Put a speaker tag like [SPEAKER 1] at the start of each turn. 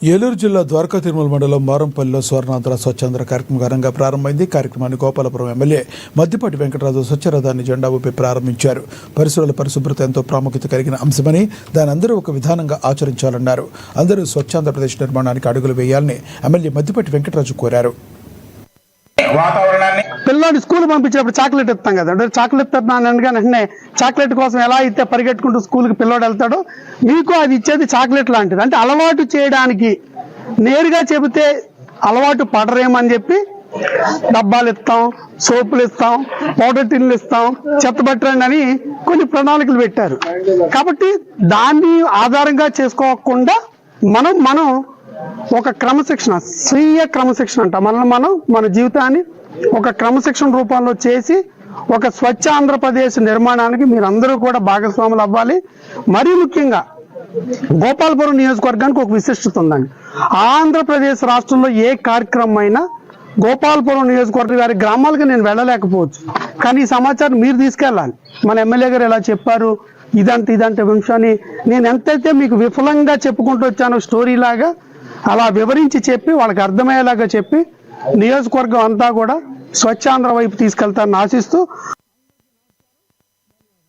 [SPEAKER 1] ఏలూరు జిల్లా ద్వారకా తిరుమల మండలం మారంపల్లిలో స్వర్ణాంధ్ర స్వచ్ఛాంధ్ర కార్యక్రమం ఘనంగా ప్రారంభమైంది. కార్యక్రమాన్ని గోపాలపురం ఎమ్మెల్యే మద్దిపాటి వెంకటరాజు స్వచ్ఛరథాన్ని జెండా ఊపి ప్రారంభించారు. పరిసరాల పరిశుభ్రత ఎంతో ప్రాముఖ్యత కలిగిన అంశమని దాని అందరూ ఒక విధానంగా ఆచరించాలన్నారు. అందరూ స్వచ్ఛాంధ్రప్రదేశ్ నిర్మాణానికి అడుగులు వేయాలని ఎమ్మెల్యే మద్దిపాటి వెంకటరాజు కోరారు.
[SPEAKER 2] పిల్లోని స్కూల్ పంపించేటప్పుడు చాక్లెట్ ఇస్తాం కదా, అంటే చాక్లెట్ ఇస్తున్నాను వెంటనే చాక్లెట్ కోసం ఎలా అయితే పరిగెట్టుకుంటూ స్కూల్కి పిల్లోడు వెళ్తాడో మీకు అది ఇచ్చేది చాక్లెట్ లాంటిది. అంటే అలవాటు చేయడానికి నేరుగా చెబితే అలవాటు పడరేమని చెప్పి డబ్బాలు ఇస్తాం, సోపులు ఇస్తాం, పౌడర్ టిన్లు ఇస్తాం, చెత్త పట్టండి అని కొన్ని ప్రణాళికలు పెట్టారు. కాబట్టి దాన్ని ఆధారంగా చేసుకోకుండా మనం ఒక క్రమశిక్షణ, స్వీయ క్రమశిక్షణ అంట, మనం మన జీవితాన్ని ఒక క్రమశిక్షణ రూపంలో చేసి ఒక స్వచ్ఛ ఆంధ్రప్రదేశ్ నిర్మాణానికి మీరందరూ కూడా భాగస్వాములు అవ్వాలి. మరీ ముఖ్యంగా గోపాలపురం నియోజకవర్గానికి ఒక విశిష్టత ఉందండి. ఆంధ్రప్రదేశ్ రాష్ట్రంలో ఏ కార్యక్రమం అయినా గోపాలపురం నియోజకవర్గం గారి గ్రామాలకు నేను వెళ్ళలేకపోవచ్చు, కానీ ఈ సమాచారం మీరు తీసుకెళ్ళాలి. మన ఎమ్మెల్యే గారు ఎలా చెప్పారు, ఇదంటే విషయాన్ని నేను ఎంతైతే మీకు విఫలంగా చెప్పుకుంటూ వచ్చానో స్టోరీ లాగా అలా వివరించి చెప్పి వాళ్ళకి అర్థమయ్యేలాగా చెప్పి నియోజకవర్గం అంతా కూడా స్వచ్ఛాంధ్ర వైపు తీసుకెళ్తారని ఆశిస్తూ